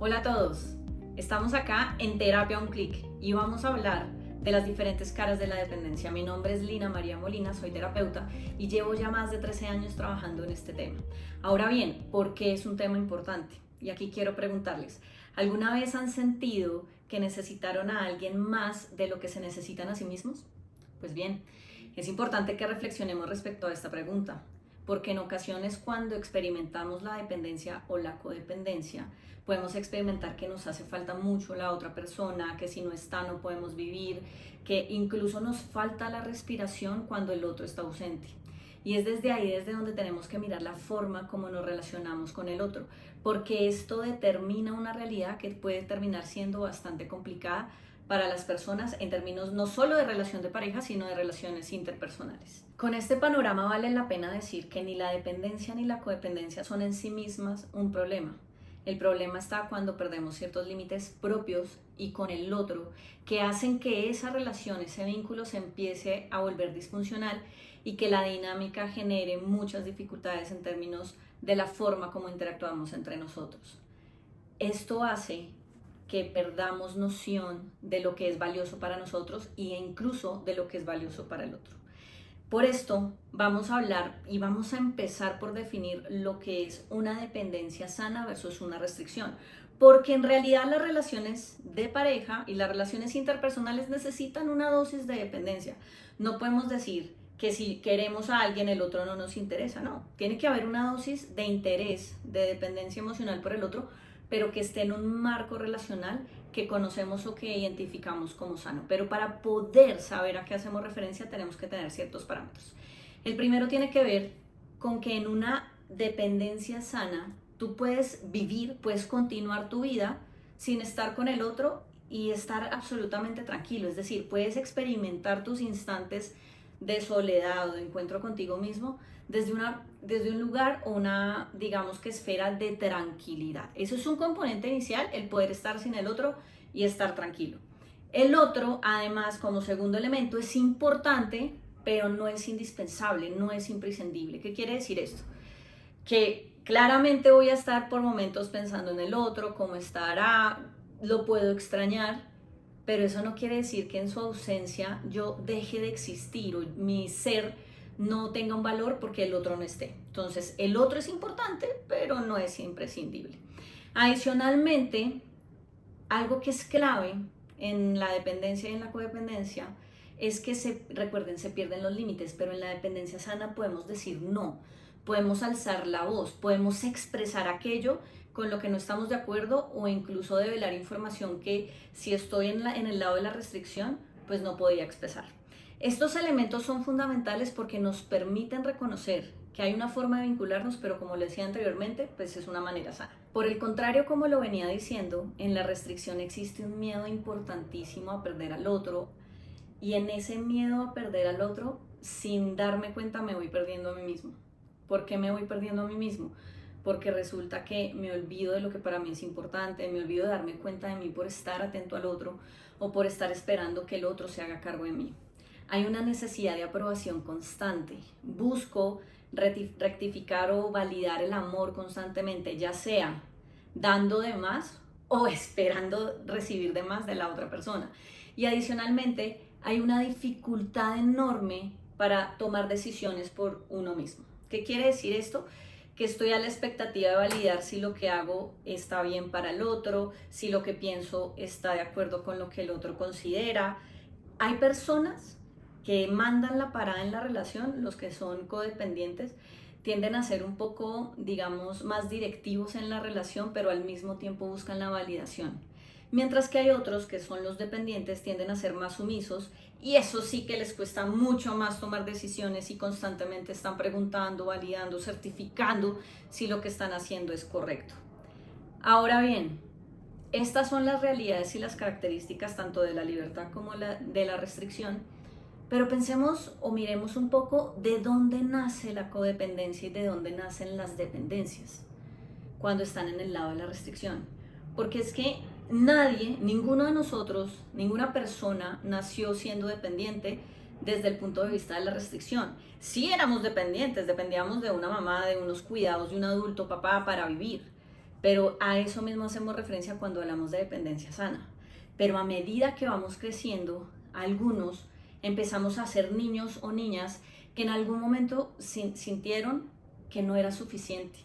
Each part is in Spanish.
Hola a todos, estamos acá en Terapia a un Clic y vamos a hablar de las diferentes caras de la dependencia. Mi nombre es Lina María Molina, soy terapeuta y llevo ya más de 13 años trabajando en este tema. Ahora bien, ¿por qué es un tema importante? Y aquí quiero preguntarles, ¿alguna vez han sentido que necesitaron a alguien más de lo que se necesitan a sí mismos? Pues bien, es importante que reflexionemos respecto a esta pregunta, porque en ocasiones cuando experimentamos la dependencia o la codependencia, podemos experimentar que nos hace falta mucho la otra persona, que si no está no podemos vivir, que incluso nos falta la respiración cuando el otro está ausente. Y es desde ahí desde donde tenemos que mirar la forma como nos relacionamos con el otro, porque esto determina una realidad que puede terminar siendo bastante complicada para las personas en términos no solo de relación de pareja, sino de relaciones interpersonales. Con este panorama vale la pena decir que ni la dependencia ni la codependencia son en sí mismas un problema. El problema está cuando perdemos ciertos límites propios y con el otro que hacen que esa relación, ese vínculo se empiece a volver disfuncional y que la dinámica genere muchas dificultades en términos de la forma como interactuamos entre nosotros. Esto hace que perdamos noción de lo que es valioso para nosotros e incluso de lo que es valioso para el otro. Por esto vamos a hablar y vamos a empezar por definir lo que es una dependencia sana versus una restricción, porque en realidad las relaciones de pareja y las relaciones interpersonales necesitan una dosis de dependencia. No podemos decir que si queremos a alguien el otro no nos interesa, no, tiene que haber una dosis de interés, de dependencia emocional por el otro, pero que esté en un marco relacional que conocemos o que identificamos como sano. Pero para poder saber a qué hacemos referencia tenemos que tener ciertos parámetros. El primero tiene que ver con que en una dependencia sana tú puedes vivir, puedes continuar tu vida sin estar con el otro y estar absolutamente tranquilo. Es decir, puedes experimentar tus instantes de soledad o de encuentro contigo mismo desde un lugar o una, digamos que esfera de tranquilidad. Eso es un componente inicial, el poder estar sin el otro y estar tranquilo. El otro, además, como segundo elemento, es importante, pero no es indispensable, no es imprescindible. ¿Qué quiere decir esto? Que claramente voy a estar por momentos pensando en el otro, cómo estará, lo puedo extrañar, pero eso no quiere decir que en su ausencia yo deje de existir o mi ser no tenga un valor porque el otro no esté. Entonces, el otro es importante, pero no es imprescindible. Adicionalmente, algo que es clave en la dependencia y en la codependencia es que recuerden, se pierden los límites, pero en la dependencia sana podemos decir no, podemos alzar la voz, podemos expresar aquello con lo que no estamos de acuerdo o incluso develar información que si estoy en el lado de la restricción, pues no podía expresar. Estos elementos son fundamentales porque nos permiten reconocer que hay una forma de vincularnos, pero como le decía anteriormente, pues es una manera sana. Por el contrario, como lo venía diciendo, en la restricción existe un miedo importantísimo a perder al otro, y en ese miedo a perder al otro, sin darme cuenta, me voy perdiendo a mí mismo. ¿Por qué me voy perdiendo a mí mismo? Porque resulta que me olvido de lo que para mí es importante, me olvido de darme cuenta de mí por estar atento al otro o por estar esperando que el otro se haga cargo de mí. Hay una necesidad de aprobación constante. Busco rectificar o validar el amor constantemente, ya sea dando de más o esperando recibir de más de la otra persona. Y adicionalmente hay una dificultad enorme para tomar decisiones por uno mismo. ¿Qué quiere decir esto? Que estoy a la expectativa de validar si lo que hago está bien para el otro, si lo que pienso está de acuerdo con lo que el otro considera. Hay personas que mandan la parada en la relación, los que son codependientes, tienden a ser un poco, digamos, más directivos en la relación, pero al mismo tiempo buscan la validación. Mientras que hay otros que son los dependientes, tienden a ser más sumisos y eso sí que les cuesta mucho más tomar decisiones y constantemente están preguntando, validando, certificando si lo que están haciendo es correcto. Ahora bien, estas son las realidades y las características tanto de la libertad como de la restricción, pero pensemos o miremos un poco de dónde nace la codependencia y de dónde nacen las dependencias cuando están en el lado de la restricción. Porque es que nadie, ninguno de nosotros, ninguna persona nació siendo dependiente desde el punto de vista de la restricción. Sí éramos dependientes, dependíamos de una mamá, de unos cuidados de un adulto, papá, para vivir. pero a eso mismo hacemos referencia cuando hablamos de dependencia sana. Pero a medida que vamos creciendo, algunos empezamos a ser niños o niñas que en algún momento sintieron que no era suficiente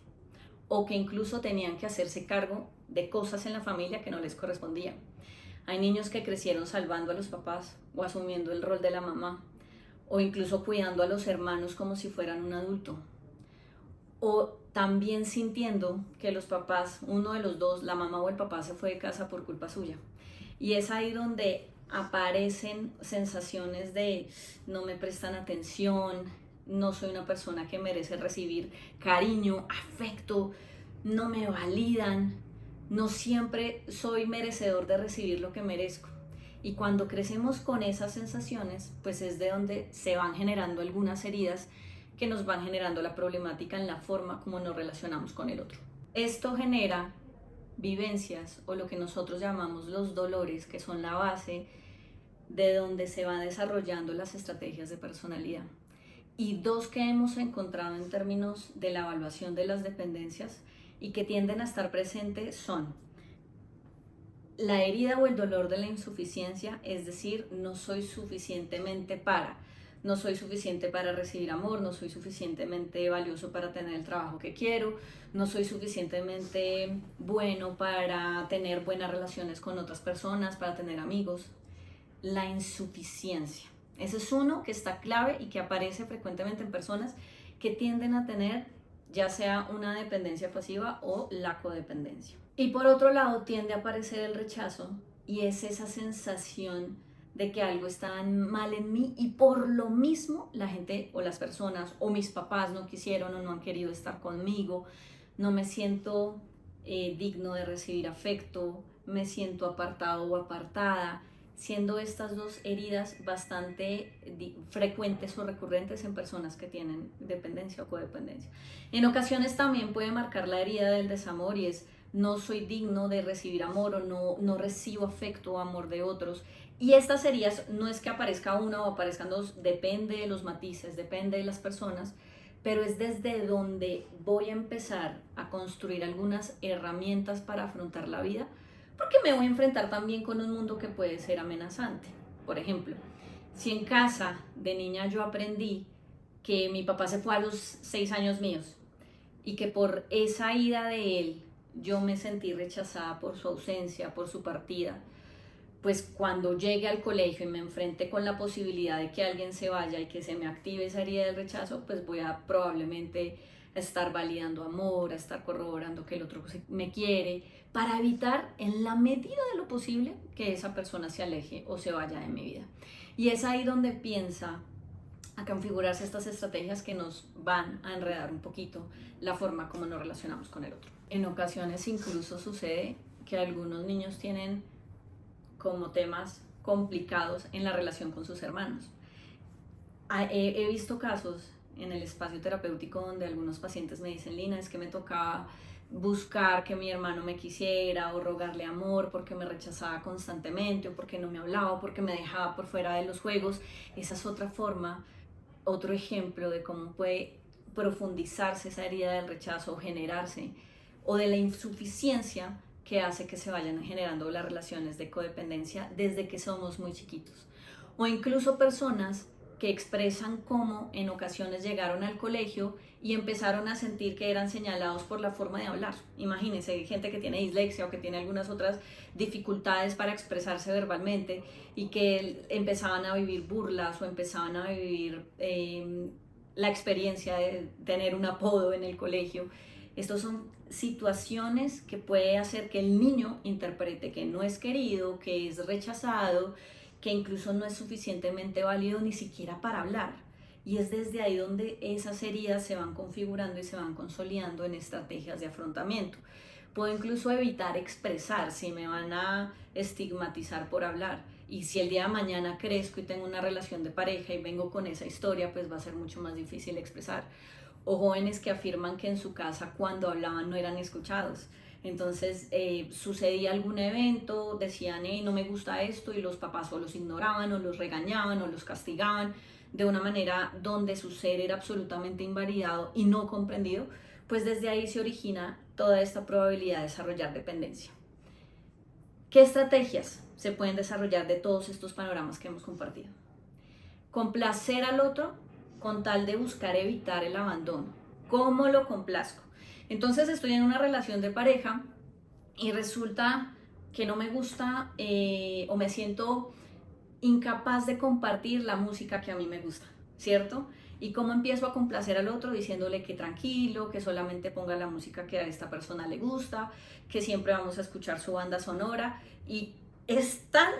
o que incluso tenían que hacerse cargo de cosas en la familia que no les correspondían. Hay niños que crecieron salvando a los papás o asumiendo el rol de la mamá o incluso cuidando a los hermanos como si fueran un adulto. O también sintiendo que los papás, uno de los dos, la mamá o el papá, se fue de casa por culpa suya. Y es ahí donde aparecen sensaciones de no me prestan atención, no soy una persona que merece recibir cariño, afecto, no me validan, no siempre soy merecedor de recibir lo que merezco. Y cuando crecemos con esas sensaciones, pues es de donde se van generando algunas heridas que nos van generando la problemática en la forma como nos relacionamos con el otro. Esto genera vivencias o lo que nosotros llamamos los dolores, que son la base de donde se van desarrollando las estrategias de personalidad. Y dos que hemos encontrado en términos de la evaluación de las dependencias y que tienden a estar presentes son la herida o el dolor de la insuficiencia, es decir, no soy suficientemente no soy suficiente para recibir amor, no soy suficientemente valioso para tener el trabajo que quiero, no soy suficientemente bueno para tener buenas relaciones con otras personas, para tener amigos. La insuficiencia. Ese es uno que está clave y que aparece frecuentemente en personas que tienden a tener ya sea una dependencia pasiva o la codependencia. Y por otro lado tiende a aparecer el rechazo y es esa sensación de que algo está mal en mí y por lo mismo la gente o las personas o mis papás no quisieron o no han querido estar conmigo, no me siento digno de recibir afecto, me siento apartado o apartada, siendo estas dos heridas bastante frecuentes o recurrentes en personas que tienen dependencia o codependencia. En ocasiones también puede marcar la herida del desamor y es no soy digno de recibir amor o no recibo afecto o amor de otros. Y estas heridas no es que aparezca una o aparezcan dos, depende de los matices, depende de las personas, pero es desde donde voy a empezar a construir algunas herramientas para afrontar la vida, porque me voy a enfrentar también con un mundo que puede ser amenazante. Por ejemplo, si en casa de niña yo aprendí que mi papá se fue a los 6 años míos y que por esa ida de él yo me sentí rechazada por su ausencia, por su partida, pues cuando llegue al colegio y me enfrente con la posibilidad de que alguien se vaya y que se me active esa herida del rechazo, pues voy a probablemente estar validando amor, a estar corroborando que el otro me quiere, para evitar en la medida de lo posible que esa persona se aleje o se vaya de mi vida. Y es ahí donde piensa a configurarse estas estrategias que nos van a enredar un poquito la forma como nos relacionamos con el otro. En ocasiones incluso sucede que algunos niños tienen como temas complicados en la relación con sus hermanos. He visto casos en el espacio terapéutico donde algunos pacientes me dicen, Lina, es que me tocaba buscar que mi hermano me quisiera o rogarle amor porque me rechazaba constantemente o porque no me hablaba o porque me dejaba por fuera de los juegos. Esa es otra forma, otro ejemplo de cómo puede profundizarse esa herida del rechazo o generarse, o de la insuficiencia que hace que se vayan generando las relaciones de codependencia desde que somos muy chiquitos. O incluso personas que expresan cómo en ocasiones llegaron al colegio y empezaron a sentir que eran señalados por la forma de hablar. Imagínense, hay gente que tiene dislexia o que tiene algunas otras dificultades para expresarse verbalmente y que empezaban a vivir burlas o empezaban a vivir la experiencia de tener un apodo en el colegio. Estos son situaciones que puede hacer que el niño interprete que no es querido, que es rechazado, que incluso no es suficientemente válido ni siquiera para hablar. Y es desde ahí donde esas heridas se van configurando y se van consolidando en estrategias de afrontamiento. Puedo incluso evitar expresar si me van a estigmatizar por hablar. Y si el día de mañana crezco y tengo una relación de pareja y vengo con esa historia, pues va a ser mucho más difícil expresar. O jóvenes que afirman que en su casa cuando hablaban no eran escuchados. Entonces sucedía algún evento, decían, no me gusta esto, y los papás o los ignoraban o los regañaban o los castigaban de una manera donde su ser era absolutamente invalidado y no comprendido, pues desde ahí se origina toda esta probabilidad de desarrollar dependencia. ¿Qué estrategias se pueden desarrollar de todos estos panoramas que hemos compartido? Complacer al otro con tal de buscar evitar el abandono. ¿Cómo lo complazco? Entonces estoy en una relación de pareja y resulta que no me gusta o me siento incapaz de compartir la música que a mí me gusta, ¿cierto? ¿Y cómo empiezo a complacer al otro diciéndole que tranquilo, que solamente ponga la música que a esta persona le gusta, que siempre vamos a escuchar su banda sonora? Y es tan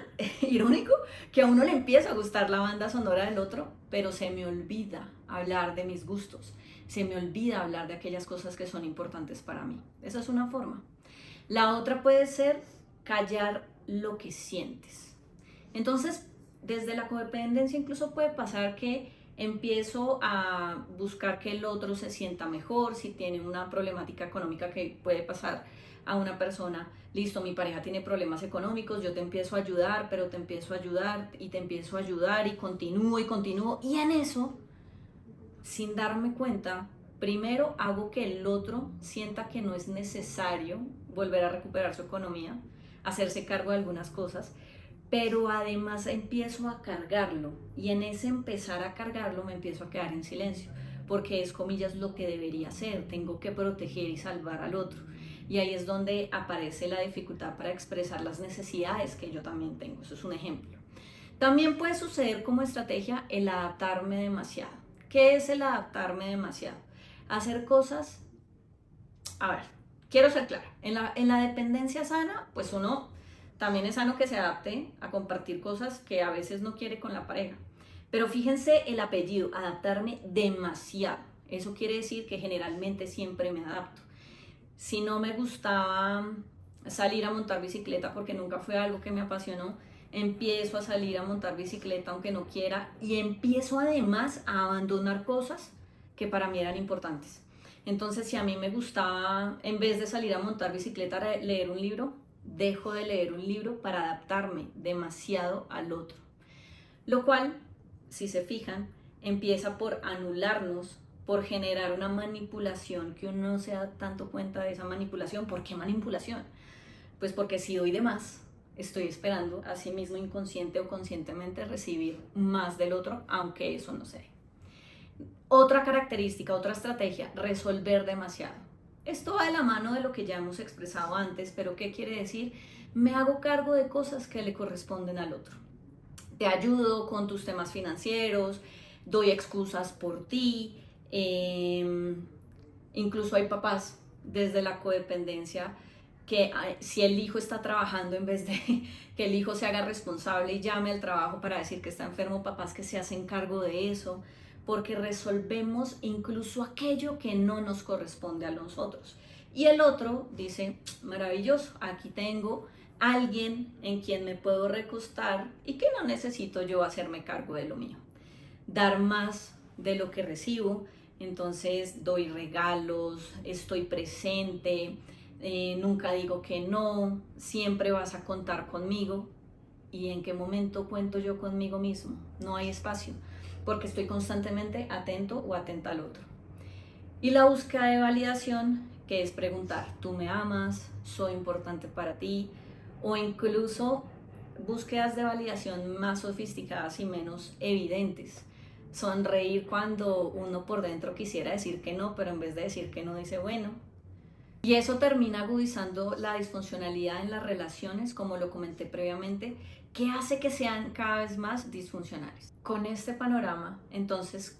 irónico que a uno le empieza a gustar la banda sonora del otro, pero se me olvida hablar de mis gustos, se me olvida hablar de aquellas cosas que son importantes para mí. Esa es una forma. La otra puede ser callar lo que sientes. Entonces, desde la codependencia incluso puede pasar que empiezo a buscar que el otro se sienta mejor, si tiene una problemática económica que puede pasar a una persona, listo, mi pareja tiene problemas económicos, yo te empiezo a ayudar, pero te empiezo a ayudar y te empiezo a ayudar y continúo y en eso, sin darme cuenta, primero hago que el otro sienta que no es necesario volver a recuperar su economía, hacerse cargo de algunas cosas, pero además empiezo a cargarlo y en ese empezar a cargarlo me empiezo a quedar en silencio porque es comillas lo que debería hacer, tengo que proteger y salvar al otro y ahí es donde aparece la dificultad para expresar las necesidades que yo también tengo, eso es un ejemplo. También puede suceder como estrategia el adaptarme demasiado. ¿Qué es el adaptarme demasiado? Hacer cosas, a ver, quiero ser clara, en la dependencia sana, pues uno también es sano que se adapte a compartir cosas que a veces no quiere con la pareja. Pero fíjense el apellido, adaptarme demasiado. Eso quiere decir que generalmente siempre me adapto. Si no me gustaba salir a montar bicicleta porque nunca fue algo que me apasionó, empiezo a salir a montar bicicleta aunque no quiera y empiezo además a abandonar cosas que para mí eran importantes. Entonces, si a mí me gustaba, en vez de salir a montar bicicleta, leer un libro, dejo de leer un libro para adaptarme demasiado al otro. Lo cual, si se fijan, empieza por anularnos, por generar una manipulación que uno no se da tanto cuenta de esa manipulación. ¿Por qué manipulación? Pues porque si doy de más, estoy esperando a sí mismo inconsciente o conscientemente recibir más del otro, aunque eso no se dé. Otra característica, otra estrategia, resolver demasiado. Esto va de la mano de lo que ya hemos expresado antes, pero ¿qué quiere decir? Me hago cargo de cosas que le corresponden al otro. Te ayudo con tus temas financieros, doy excusas por ti, incluso hay papás desde la codependencia que si el hijo está trabajando, en vez de que el hijo se haga responsable y llame al trabajo para decir que está enfermo, papás que se hacen cargo de eso, porque resolvemos incluso aquello que no nos corresponde a nosotros. Y el otro dice, maravilloso, aquí tengo alguien en quien me puedo recostar y que no necesito yo hacerme cargo de lo mío. Dar más de lo que recibo, entonces doy regalos, estoy presente, nunca digo que no, siempre vas a contar conmigo. ¿Y en qué momento cuento yo conmigo mismo? No hay espacio, porque estoy constantemente atento o atenta al otro. Y la búsqueda de validación, que es preguntar, ¿tú me amas? ¿Soy importante para ti? O incluso búsquedas de validación más sofisticadas y menos evidentes. Sonreír cuando uno por dentro quisiera decir que no, pero en vez de decir que no dice bueno. Y eso termina agudizando la disfuncionalidad en las relaciones, como lo comenté previamente, que hace que sean cada vez más disfuncionales. Con este panorama, entonces,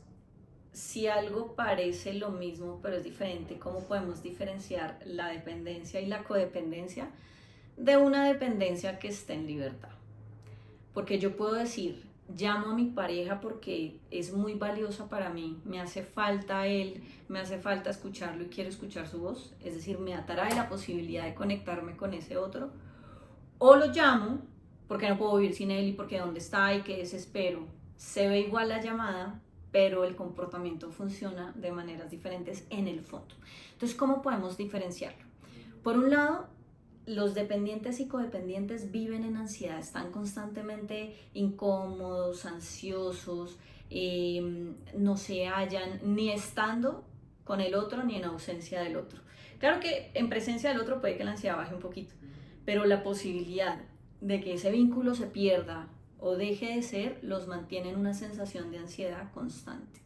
si algo parece lo mismo pero es diferente, ¿cómo podemos diferenciar la dependencia y la codependencia de una dependencia que esté en libertad? Porque yo puedo decir, llamo a mi pareja porque es muy valiosa para mí, me hace falta él, me hace falta escucharlo y quiero escuchar su voz, es decir, me atrae la posibilidad de conectarme con ese otro, o lo llamo porque no puedo vivir sin él y porque dónde está y qué desespero. Se ve igual la llamada, pero el comportamiento funciona de maneras diferentes en el fondo. Entonces, ¿cómo podemos diferenciarlo? Por un lado, los dependientes y codependientes viven en ansiedad, están constantemente incómodos, ansiosos, no se hallan ni estando con el otro ni en ausencia del otro. Claro que en presencia del otro puede que la ansiedad baje un poquito, pero la posibilidad de que ese vínculo se pierda o deje de ser los mantiene en una sensación de ansiedad constante.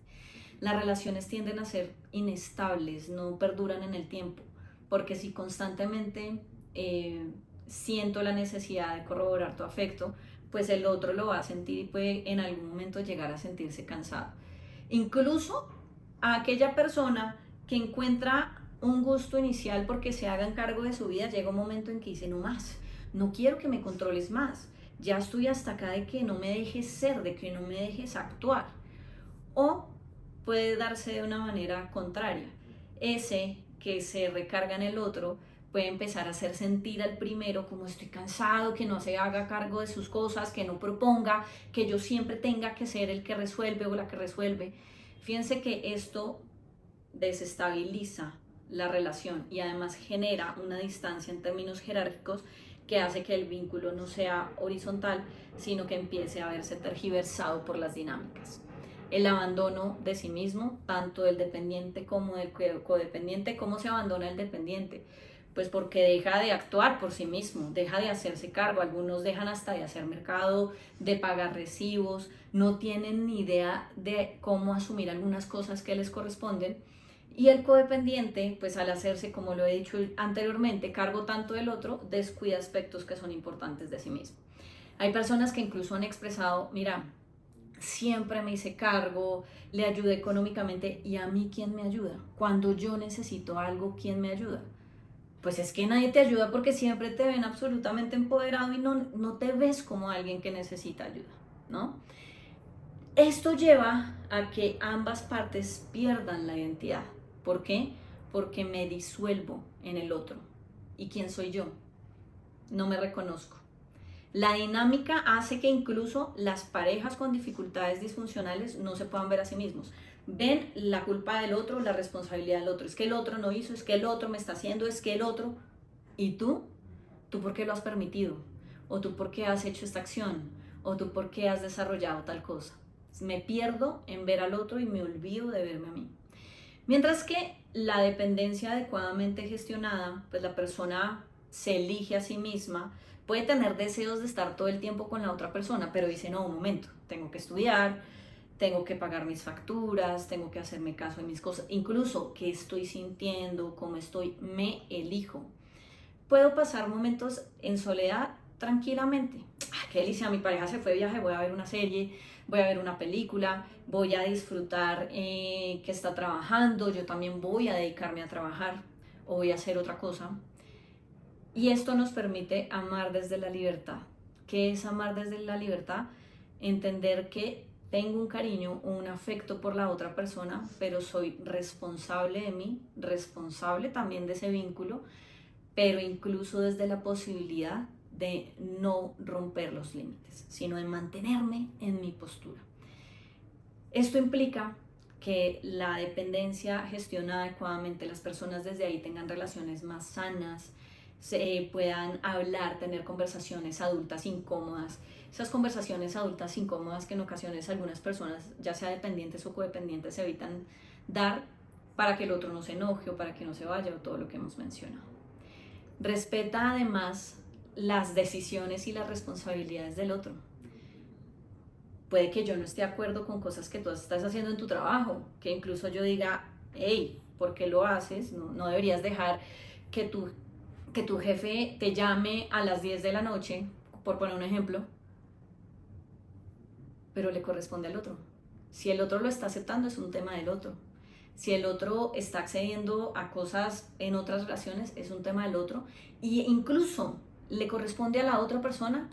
Las relaciones tienden a ser inestables, no perduran en el tiempo, porque si constantemente siento la necesidad de corroborar tu afecto, pues el otro lo va a sentir y puede en algún momento llegar a sentirse cansado. Incluso a aquella persona que encuentra un gusto inicial porque se hagan cargo de su vida, llega un momento en que dice, no más, no quiero que me controles más, ya estoy hasta acá de que no me dejes ser, de que no me dejes actuar. O puede darse de una manera contraria. Ese que se recarga en el otro puede empezar a hacer sentir al primero como estoy cansado, que no se haga cargo de sus cosas, que no proponga, que yo siempre tenga que ser el que resuelve o la que resuelve. Fíjense que esto desestabiliza la relación y además genera una distancia en términos jerárquicos que hace que el vínculo no sea horizontal, sino que empiece a verse tergiversado por las dinámicas. El abandono de sí mismo, tanto del dependiente como del codependiente. ¿Cómo se abandona el dependiente? Pues porque deja de actuar por sí mismo, deja de hacerse cargo. Algunos dejan hasta de hacer mercado, de pagar recibos, no tienen ni idea de cómo asumir algunas cosas que les corresponden. Y el codependiente, pues al hacerse, como lo he dicho anteriormente, cargo tanto del otro, descuida aspectos que son importantes de sí mismo. Hay personas que incluso han expresado, mira, siempre me hice cargo, le ayudé económicamente, ¿y a mí quién me ayuda? Cuando yo necesito algo, ¿quién me ayuda? Pues es que nadie te ayuda porque siempre te ven absolutamente empoderado y no te ves como alguien que necesita ayuda, ¿no? Esto lleva a que ambas partes pierdan la identidad. ¿Por qué? Porque me disuelvo en el otro. ¿Y quién soy yo? No me reconozco. La dinámica hace que incluso las parejas con dificultades disfuncionales no se puedan ver a sí mismos. Ven la culpa del otro, la responsabilidad del otro. Es que el otro no hizo, es que el otro me está haciendo, es que el otro... ¿Y tú? ¿Tú por qué lo has permitido? ¿O tú por qué has hecho esta acción? ¿O tú por qué has desarrollado tal cosa? Me pierdo en ver al otro y me olvido de verme a mí. Mientras que la dependencia adecuadamente gestionada, pues la persona se elige a sí misma, puede tener deseos de estar todo el tiempo con la otra persona, pero dice, no, un momento, tengo que estudiar, tengo que pagar mis facturas, tengo que hacerme caso de mis cosas, incluso qué estoy sintiendo, cómo estoy, me elijo. Puedo pasar momentos en soledad tranquilamente. Qué delicia, mi pareja se fue de viaje, voy a ver una serie, voy a ver una película, voy a disfrutar que está trabajando, yo también voy a dedicarme a trabajar o voy a hacer otra cosa. Y esto nos permite amar desde la libertad. ¿Qué es amar desde la libertad? Entender que tengo un cariño o un afecto por la otra persona, pero soy responsable de mí, responsable también de ese vínculo, pero incluso desde la posibilidad de no romper los límites, sino de mantenerme en mi postura. Esto implica que la dependencia gestionada adecuadamente, las personas desde ahí tengan relaciones más sanas, se puedan hablar, tener conversaciones adultas incómodas, esas conversaciones adultas incómodas que en ocasiones algunas personas, ya sea dependientes o codependientes, evitan dar para que el otro no se enoje o para que no se vaya o todo lo que hemos mencionado. Respeta además las decisiones y las responsabilidades del otro. Puede que yo no esté de acuerdo con cosas que tú estás haciendo en tu trabajo, que incluso yo diga, hey, ¿por qué lo haces? No deberías dejar que tu jefe te llame a las 10 de la noche, por poner un ejemplo, pero le corresponde al otro. Si el otro lo está aceptando, es un tema del otro. Si el otro está accediendo a cosas en otras relaciones, es un tema del otro. Y incluso le corresponde a la otra persona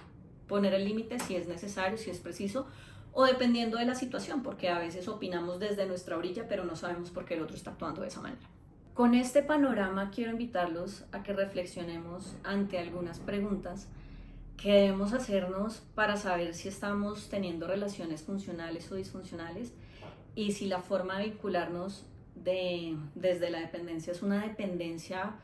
poner el límite si es necesario, si es preciso, o dependiendo de la situación, porque a veces opinamos desde nuestra orilla, pero no sabemos por qué el otro está actuando de esa manera. Con este panorama quiero invitarlos a que reflexionemos ante algunas preguntas que debemos hacernos para saber si estamos teniendo relaciones funcionales o disfuncionales y si la forma de vincularnos desde la dependencia es una dependencia,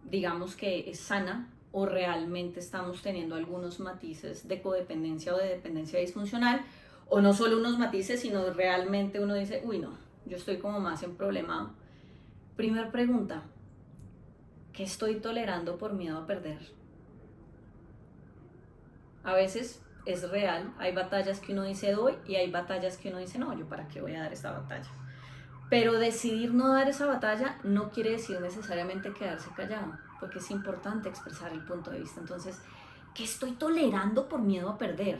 digamos que es sana, o realmente estamos teniendo algunos matices de codependencia o de dependencia disfuncional, o no solo unos matices, sino realmente uno dice, uy no, yo estoy como más en problema Primer pregunta, ¿qué estoy tolerando por miedo a perder? A veces es real, hay batallas que uno dice doy y hay batallas que uno dice no, yo para qué voy a dar esta batalla. Pero decidir no dar esa batalla no quiere decir necesariamente quedarse callado, porque es importante expresar el punto de vista. Entonces, ¿qué estoy tolerando por miedo a perder?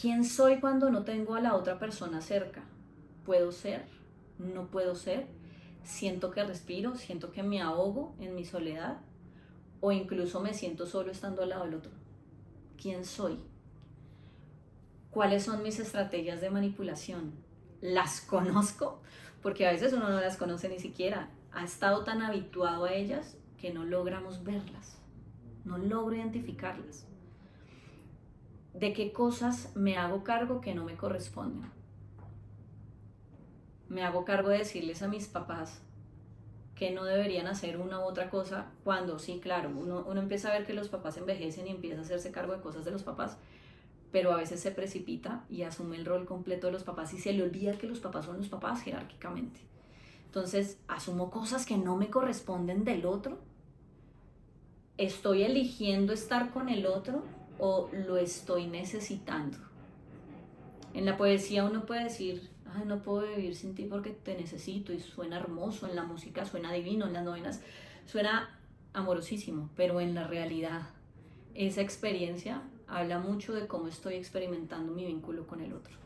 ¿Quién soy cuando no tengo a la otra persona cerca? ¿Puedo ser? ¿No puedo ser? ¿Siento que respiro? ¿Siento que me ahogo en mi soledad? ¿O incluso me siento solo estando al lado del otro? ¿Quién soy? ¿Cuáles son mis estrategias de manipulación? ¿Las conozco? Porque a veces uno no las conoce ni siquiera. Ha estado tan habituado a ellas que no logramos verlas. No logro identificarlas. ¿De qué cosas me hago cargo que no me corresponden? Me hago cargo de decirles a mis papás que no deberían hacer una u otra cosa cuando sí, claro, uno empieza a ver que los papás envejecen y empieza a hacerse cargo de cosas de los papás, pero a veces se precipita y asume el rol completo de los papás y se le olvida que los papás son los papás jerárquicamente. Entonces, asumo cosas que no me corresponden del otro. ¿Estoy eligiendo estar con el otro o lo estoy necesitando? En la poesía uno puede decir, ay, no puedo vivir sin ti porque te necesito, y suena hermoso, en la música suena divino, en las novenas suena amorosísimo, pero en la realidad esa experiencia habla mucho de cómo estoy experimentando mi vínculo con el otro.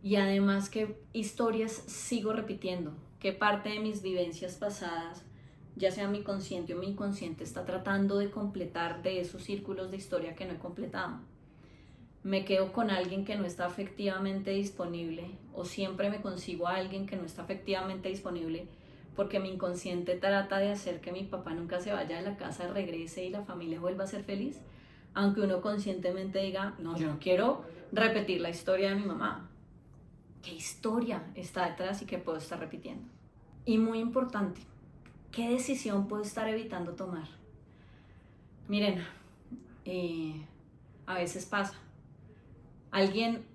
Y además, qué historias sigo repitiendo, qué parte de mis vivencias pasadas, ya sea mi consciente o mi inconsciente, está tratando de completar de esos círculos de historia que no he completado. Me quedo con alguien que no está afectivamente disponible, o siempre me consigo a alguien que no está afectivamente disponible porque mi inconsciente trata de hacer que mi papá nunca se vaya de la casa, regrese y la familia vuelva a ser feliz, aunque uno conscientemente diga, no, yo no quiero repetir la historia de mi mamá. ¿Qué historia está detrás y qué puedo estar repitiendo? Y muy importante, ¿qué decisión puedo estar evitando tomar? Miren, a veces pasa. Alguien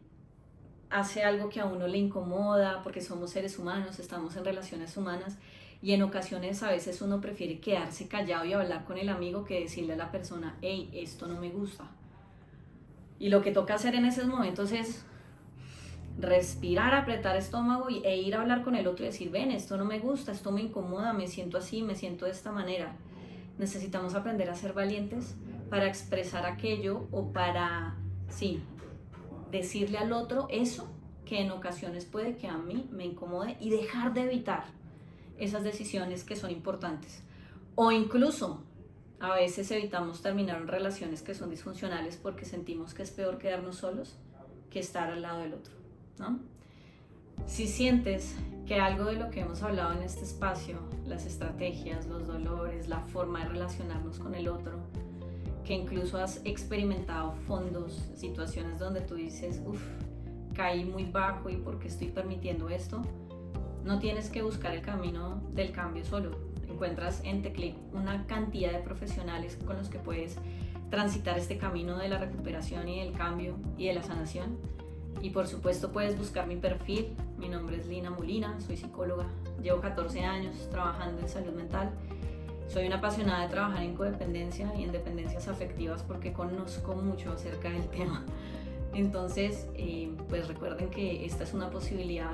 hace algo que a uno le incomoda porque somos seres humanos, estamos en relaciones humanas y en ocasiones a veces uno prefiere quedarse callado y hablar con el amigo que decirle a la persona, hey, esto no me gusta. Y lo que toca hacer en esos momentos es respirar, apretar estómago e ir a hablar con el otro y decir, ven, esto no me gusta, esto me incomoda, me siento así, me siento de esta manera. Necesitamos aprender a ser valientes para expresar aquello o para, sí, decirle al otro eso que en ocasiones puede que a mí me incomode y dejar de evitar esas decisiones que son importantes. O incluso a veces evitamos terminar en relaciones que son disfuncionales porque sentimos que es peor quedarnos solos que estar al lado del otro, ¿no? Si sientes que algo de lo que hemos hablado en este espacio, las estrategias, los dolores, la forma de relacionarnos con el otro, que incluso has experimentado fondos, situaciones donde tú dices, uff, caí muy bajo y ¿por qué estoy permitiendo esto? No tienes que buscar el camino del cambio solo. Encuentras en Teclic una cantidad de profesionales con los que puedes transitar este camino de la recuperación y del cambio y de la sanación. Y por supuesto puedes buscar mi perfil. Mi nombre es Lina Molina, soy psicóloga, llevo 14 años trabajando en salud mental. Soy una apasionada de trabajar en codependencia y en dependencias afectivas porque conozco mucho acerca del tema. Entonces, pues recuerden que esta es una posibilidad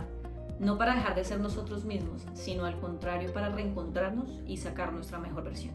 no para dejar de ser nosotros mismos, sino al contrario para reencontrarnos y sacar nuestra mejor versión.